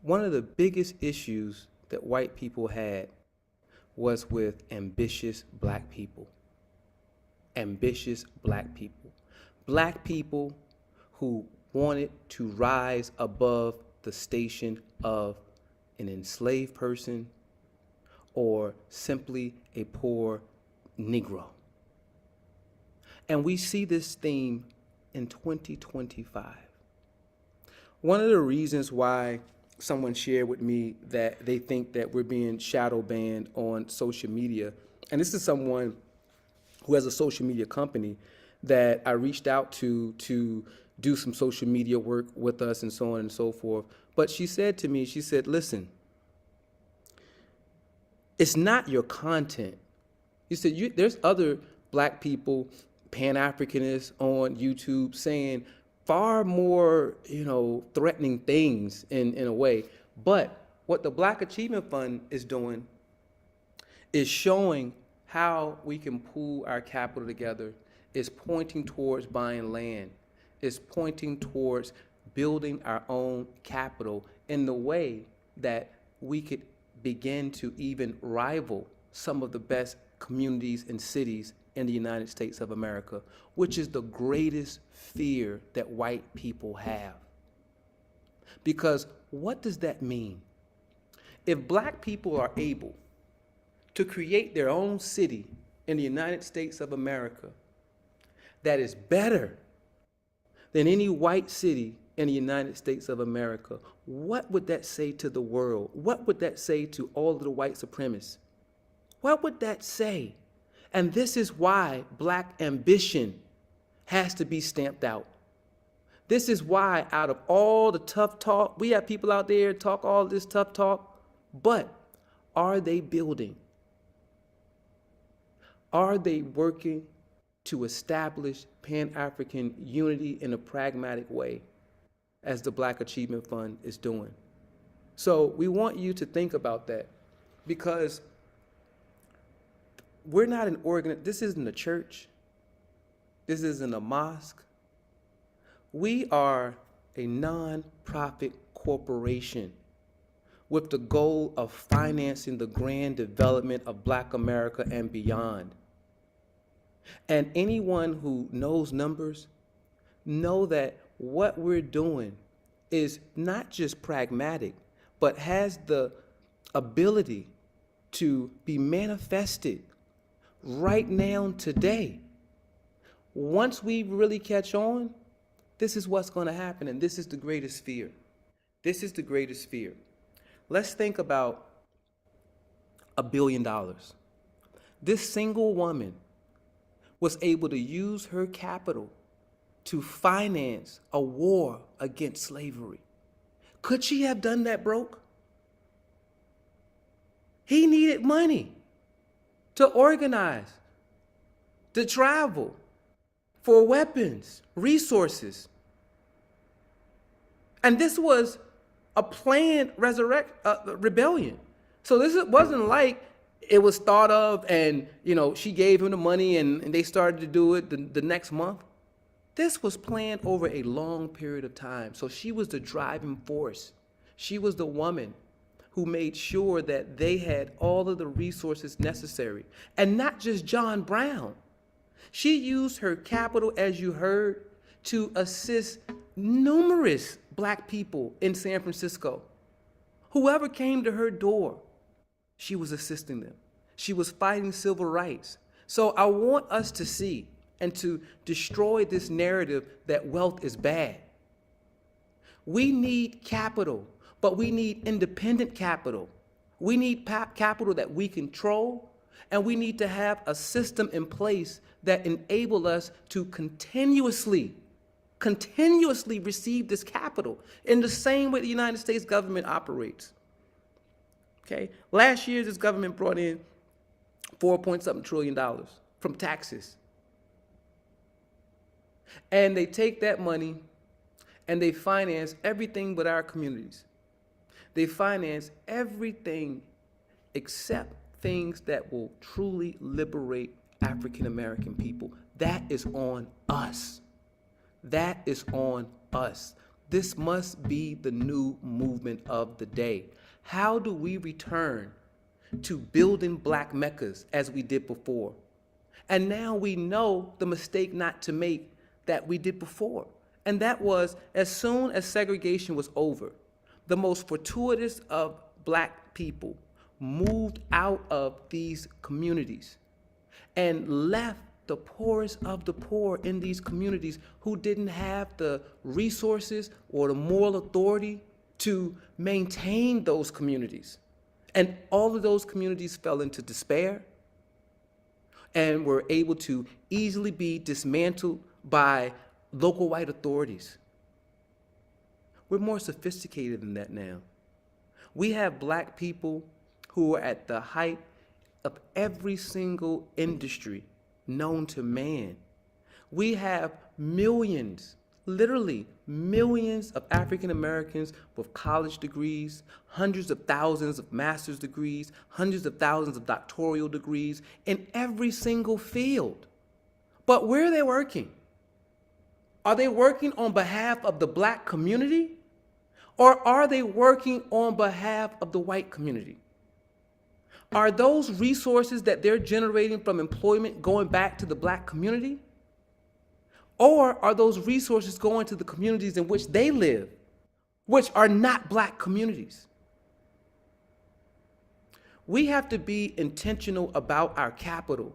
Speaker 1: one of the biggest issues that white people had was with ambitious black people. Ambitious black people. Black people who wanted to rise above the station of an enslaved person or simply a poor Negro. And we see this theme in 2025. One of the reasons why someone shared with me that they think that we're being shadow banned on social media, and this is someone who has a social media company that I reached out to do some social media work with us and so on and so forth. But she said to me, she said, listen, it's not your content. You said there's other black people, Pan-Africanists on YouTube saying far more, threatening things in a way. But what the Black Achievement Fund is doing is showing how we can pool our capital together, is pointing towards buying land, is pointing towards building our own capital in the way that we could begin to even rival some of the best communities and cities in the United States of America, which is the greatest fear that white people have. Because what does that mean? If black people are able to create their own city in the United States of America that is better than any white city in the United States of America, what would that say to the world? What would that say to all of the white supremacists? What would that say? And this is why black ambition has to be stamped out. This is why, out of all the tough talk, we have people out there talk all this tough talk, but are they building? Are they working to establish Pan-African unity in a pragmatic way, as the Black Achievement Fund is doing? So we want you to think about that, because we're not an this isn't a church. This isn't a mosque. We are a non-profit corporation with the goal of financing the grand development of Black America and beyond. And anyone who knows numbers know that what we're doing is not just pragmatic, but has the ability to be manifested right now, today. Once we really catch on, this is what's going to happen, and this is the greatest fear. This is the greatest fear. Let's think about $1 billion. This single woman was able to use her capital to finance a war against slavery. Could she have done that broke? He needed money to organize, to travel, for weapons, resources. And this was a planned rebellion. So this wasn't like it was thought of and, she gave him the money and they started to do it the next month. This was planned over a long period of time. So she was the driving force. She was the woman who made sure that they had all of the resources necessary. And not just John Brown. She used her capital, as you heard, to assist numerous Black people in San Francisco. Whoever came to her door, she was assisting them. She was fighting civil rights. So I want us to see and to destroy this narrative that wealth is bad. We need capital, but we need independent capital. We need capital that we control, and we need to have a system in place that enable us to continuously receive this capital in the same way the United States government operates. Okay? Last year, this government brought in $4.something trillion from taxes. And they take that money and they finance everything but our communities. They finance everything except things that will truly liberate African American people. That is on us. That is on us. This must be the new movement of the day. How do we return to building black meccas as we did before? And now we know the mistake not to make that we did before. And that was, as soon as segregation was over, the most fortuitous of black people moved out of these communities and left the poorest of the poor in these communities who didn't have the resources or the moral authority to maintain those communities. And all of those communities fell into despair and were able to easily be dismantled by local white authorities. We're more sophisticated than that now. We have black people who are at the height of every single industry known to man. We have millions, literally millions of African Americans with college degrees, hundreds of thousands of master's degrees, hundreds of thousands of doctoral degrees in every single field. But where are they working? Are they working on behalf of the black community? Or are they working on behalf of the white community? Are those resources that they're generating from employment going back to the black community? Or are those resources going to the communities in which they live, which are not black communities? We have to be intentional about our capital.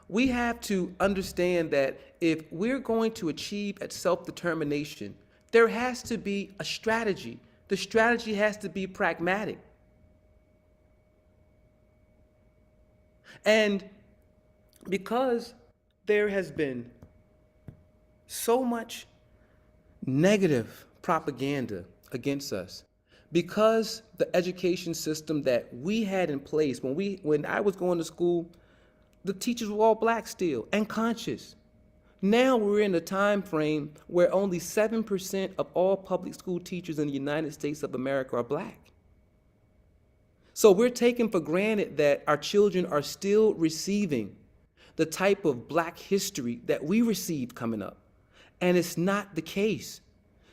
Speaker 1: We have to understand that if we're going to achieve at self-determination, there has to be a strategy. The strategy has to be pragmatic. And because there has been so much negative propaganda against us, because the education system that we had in place when I was going to school, the teachers were all black still and conscious. Now we're in a time frame where only 7% of all public school teachers in the United States of America are black. So we're taking for granted that our children are still receiving the type of black history that we received coming up. And it's not the case.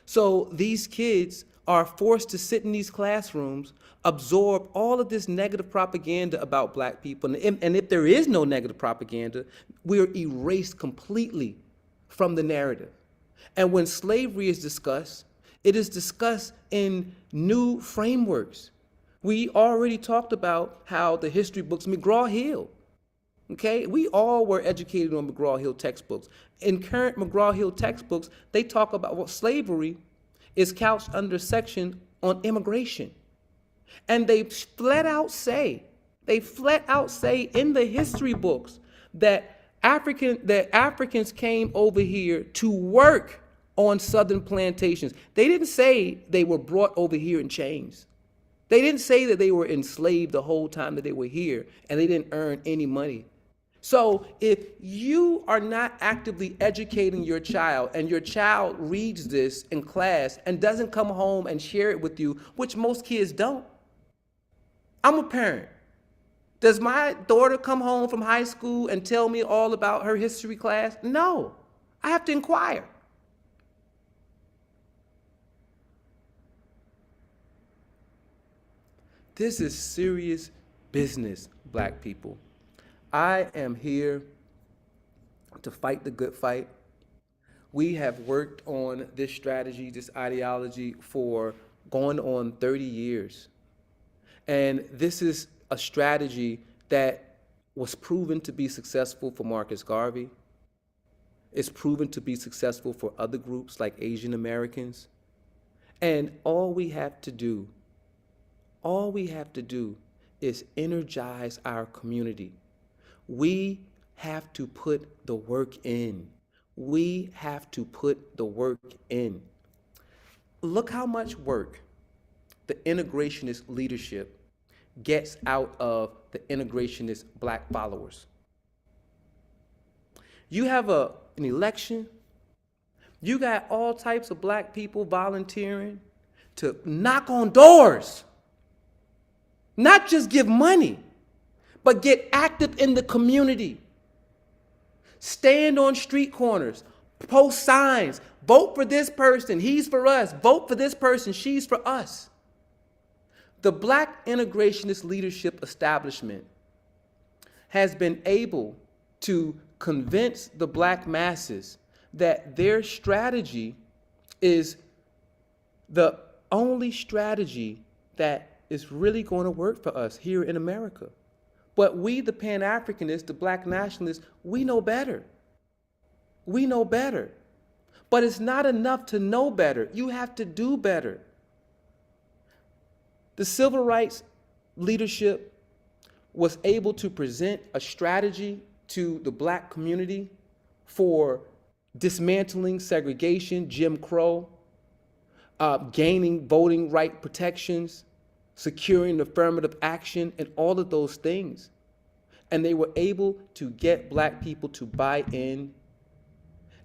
Speaker 1: So these kids are forced to sit in these classrooms, absorb all of this negative propaganda about black people. And if there is no negative propaganda, we're erased completely from the narrative. And when slavery is discussed, it is discussed in new frameworks. We already talked about how the history books, McGraw-Hill, okay? We all were educated on McGraw-Hill textbooks. In current McGraw-Hill textbooks, they talk about what slavery is couched under section on immigration. And they flat out say in the history books that Africans came over here to work on southern plantations. They didn't say they were brought over here in chains. They didn't say that they were enslaved the whole time that they were here and they didn't earn any money. So if you are not actively educating your child and your child reads this in class and doesn't come home and share it with you, which most kids don't. I'm a parent. Does my daughter come home from high school and tell me all about her history class? No, I have to inquire. This is serious business, black people. I am here to fight the good fight. We have worked on this strategy, this ideology for going on 30 years. And this is a strategy that was proven to be successful for Marcus Garvey. It's proven to be successful for other groups like Asian Americans. And all we have to do is energize our community. We have to put the work in. We have to put the work in. Look how much work the integrationist leadership gets out of the integrationist black followers. You have an election, you got all types of black people volunteering to knock on doors, not just give money, but get active in the community. Stand on street corners, post signs, vote for this person, he's for us, vote for this person, she's for us. The black integrationist leadership establishment has been able to convince the black masses that their strategy is the only strategy that is really going to work for us here in America. But we, the Pan-Africanists, the black nationalists, we know better. We know better. But it's not enough to know better. You have to do better. The civil rights leadership was able to present a strategy to the black community for dismantling segregation, Jim Crow, gaining voting right protections, securing affirmative action, and all of those things. And they were able to get black people to buy in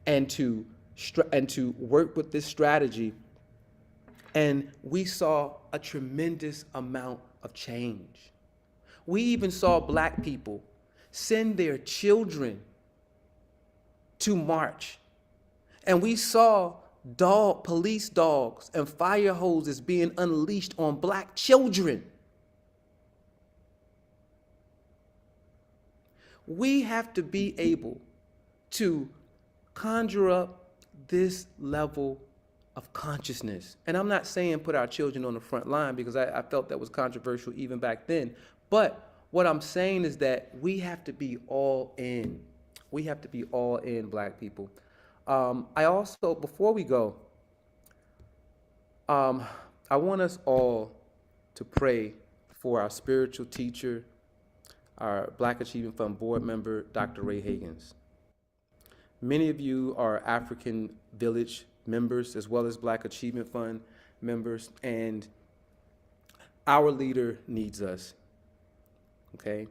Speaker 1: and to work with this strategy. And we saw a tremendous amount of change. We even saw black people send their children to march. And we saw police dogs and fire hoses being unleashed on black children. We have to be able to conjure up this level of consciousness. And I'm not saying put our children on the front line, because I felt that was controversial even back then. But what I'm saying is that we have to be all in. We have to be all in, black people. I also, before we go, I want us all to pray for our spiritual teacher, our Black Achievement Fund board member, Dr. Ray Hagins. Many of you are African Village members as well as Black Achievement Fund members, and our leader needs us, okay?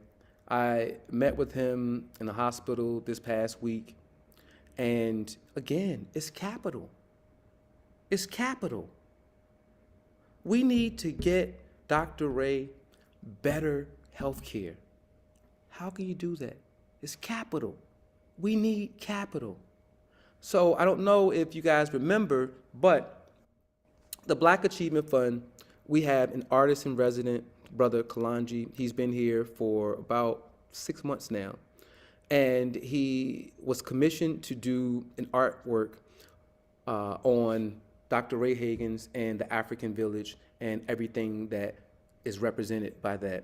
Speaker 1: I met with him in the hospital this past week, and again, it's capital. It's capital. We need to get Dr. Ray better health care. How can you do that? It's capital. We need capital. So I don't know if you guys remember, but the Black Achievement Fund, we have an artist in resident, Brother Kalanji. He's been here for about 6 months now. And he was commissioned to do an artwork on Dr. Ray Hagins and the African Village and everything that is represented by that.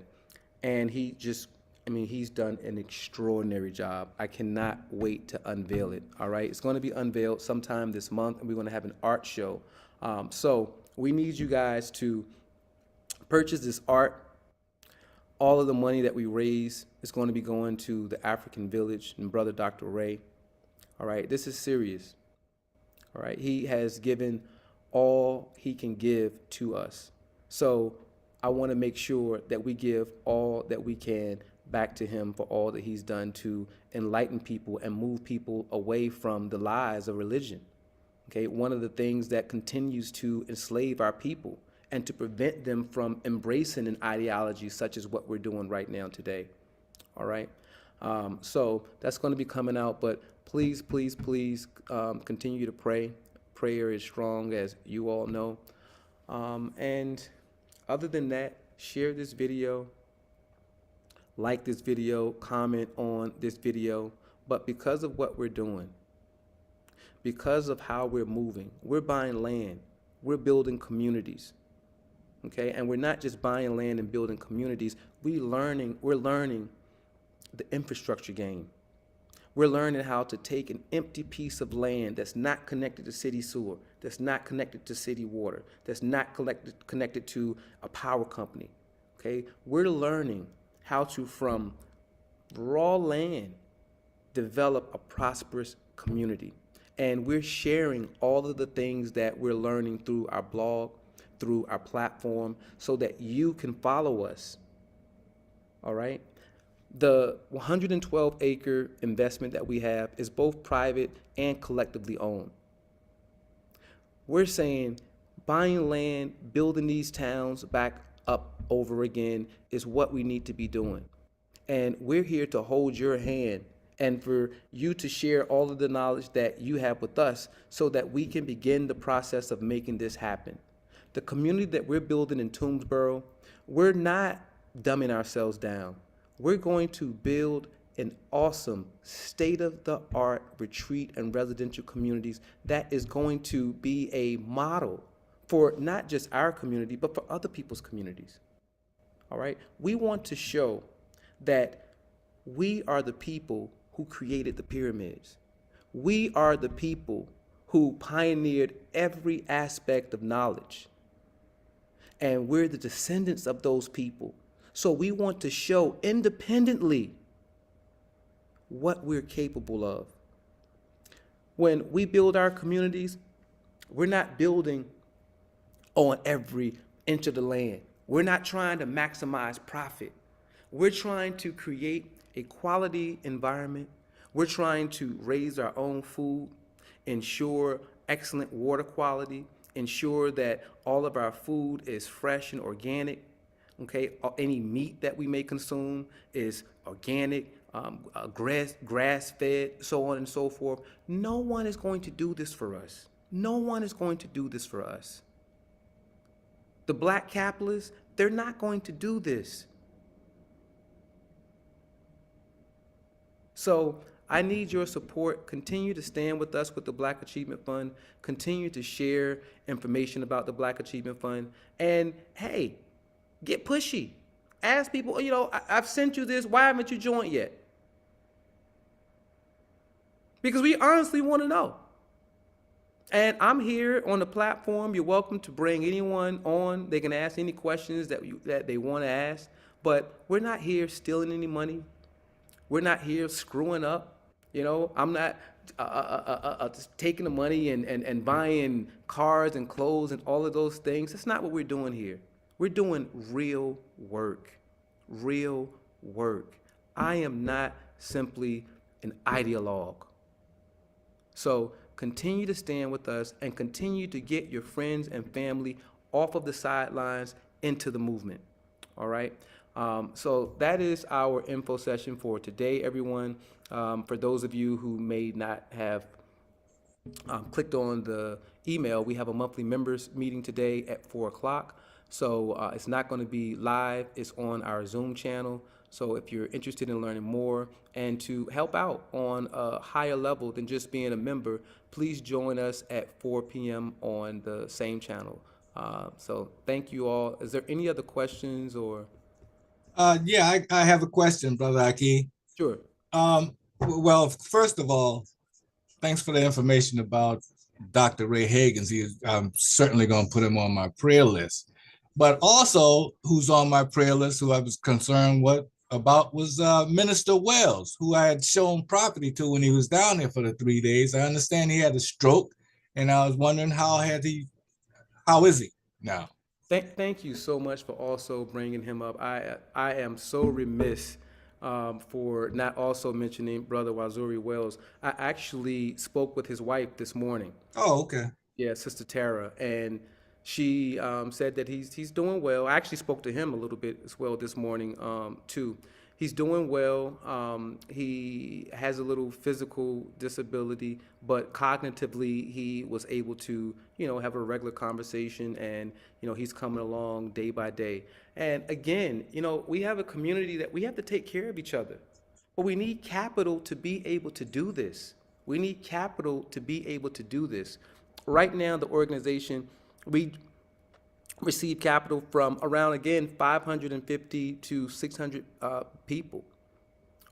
Speaker 1: And he just, he's done an extraordinary job. I cannot wait to unveil it, all right? It's gonna be unveiled sometime this month, and we're gonna have an art show. So we need you guys to purchase this art. All of the money that we raise is going to be going to the African Village and Brother Dr. Ray. All right, this is serious. All right, he has given all he can give to us. So I want to make sure that we give all that we can back to him for all that he's done to enlighten people and move people away from the lies of religion. Okay, one of the things that continues to enslave our people and to prevent them from embracing an ideology such as what we're doing right now today, all right? So that's gonna be coming out, but please, please, please continue to pray. Prayer is strong, as you all know. And other than that, share this video, like this video, comment on this video, but because of what we're doing, because of how we're moving, we're buying land, we're building communities. Okay, and we're not just buying land and building communities, we're learning the infrastructure game. We're learning how to take an empty piece of land that's not connected to city sewer, that's not connected to city water, that's not connected to a power company, Okay, we're learning how to, from raw land, develop a prosperous community. And we're sharing all of the things that we're learning through our blog, through our platform, so that you can follow us. All right? The 112-acre investment that we have is both private and collectively owned. We're saying buying land, building these towns back up over again is what we need to be doing. And we're here to hold your hand and for you to share all of the knowledge that you have with us so that we can begin the process of making this happen. The community that we're building in Toomsboro, we're not dumbing ourselves down. We're going to build an awesome state-of-the-art retreat and residential communities that is going to be a model for not just our community, but for other people's communities. All right? We want to show that we are the people who created the pyramids. We are the people who pioneered every aspect of knowledge. And we're the descendants of those people. So we want to show independently what we're capable of. When we build our communities, we're not building on every inch of the land. We're not trying to maximize profit. We're trying to create a quality environment. We're trying to raise our own food, ensure excellent water quality, ensure that all of our food is fresh and organic. Okay, any meat that we may consume is organic, grass-fed, so on and so forth. No one is going to do this for us. No one is going to do this for us. The black capitalists, they're not going to do this. So I need your support. Continue to stand with us with the Black Achievement Fund. Continue to share information about the Black Achievement Fund. And hey, get pushy. Ask people, I've sent you this. Why haven't you joined yet? Because we honestly want to know. And I'm here on the platform. You're welcome to bring anyone on. They can ask any questions that they want to ask. But we're not here stealing any money. We're not here screwing up. I'm not just taking the money and buying cars and clothes and all of those things. That's not what we're doing here. We're doing real work. Real work. I am not simply an ideologue. So continue to stand with us and continue to get your friends and family off of the sidelines into the movement. All right? So that is our info session for today, everyone. For those of you who may not have clicked on the email, we have a monthly members meeting today at 4 o'clock. So it's not going to be live. It's on our Zoom channel. So if you're interested in learning more and to help out on a higher level than just being a member, please join us at 4 p.m. on the same channel. So thank you all. Is there any other questions or?
Speaker 11: Yeah, I have a question, Brother Aki.
Speaker 1: Sure.
Speaker 11: Well, first of all, thanks for the information about Dr. Ray Hagins. I'm certainly going to put him on my prayer list. But also, who's on my prayer list, who I was concerned about was Minister Wells, who I had shown property to when he was down there for the 3 days. I understand he had a stroke, and I was wondering how is he now?
Speaker 1: Thank you so much for also bringing him up. I am so remiss for not also mentioning Brother Wazuri Wells. I actually spoke with his wife this morning.
Speaker 11: Oh, okay.
Speaker 1: Yeah, Sister Tara, and she said that he's doing well. I actually spoke to him a little bit as well this morning too. He's doing well. He has a little physical disability, but cognitively he was able to, have a regular conversation, and he's coming along day by day. And again, we have a community that we have to take care of each other, but we need capital to be able to do this. We need capital to be able to do this. Right now, the organization, we receive capital from around, again, 550 to 600 people.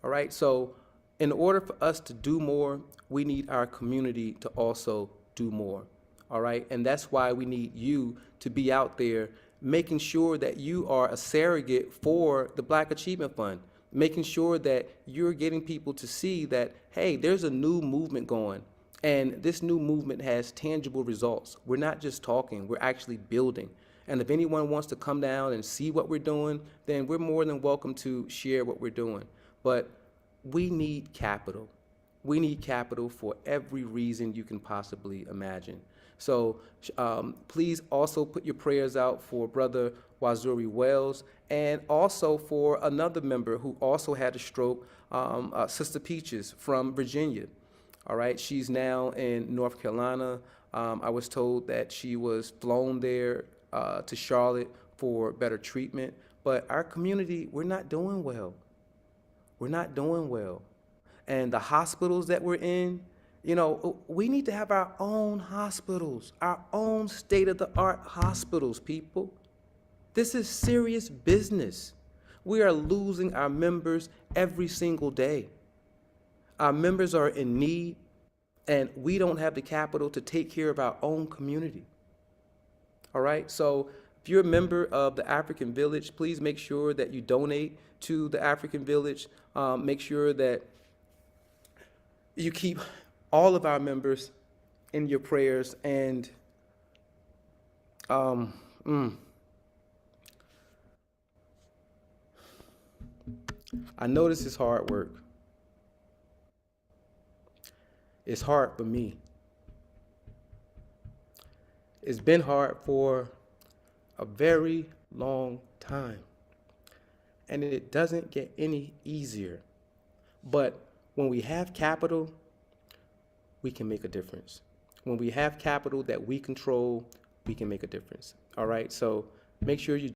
Speaker 1: All right, so in order for us to do more, we need our community to also do more. All right, and that's why we need you to be out there making sure that you are a surrogate for the Black Achievement Fund, making sure that you're getting people to see that, hey, there's a new movement going, and this new movement has tangible results. We're not just talking, we're actually building. And if anyone wants to come down and see what we're doing, then we're more than welcome to share what we're doing. But we need capital. We need capital for every reason you can possibly imagine. So please also put your prayers out for Brother Wazuri Wells, and also for another member who also had a stroke, Sister Peaches from Virginia. All right, she's now in North Carolina. I was told that she was flown there to Charlotte for better treatment. But our community, we're not doing well. We're not doing well. And the hospitals that we're in, you know, we need to have our own hospitals, our own state-of-the-art hospitals, people. This is serious business. We are losing our members every single day. Our members are in need, and we don't have the capital to take care of our own community. All right, so if you're a member of the African Village, please make sure that you donate to the African Village. Make sure that you keep all of our members in your prayers. And I know this is hard work. It's hard for me. It's been hard for a very long time. And it doesn't get any easier. But when we have capital, we can make a difference. When we have capital that we control, we can make a difference. All right, so make sure you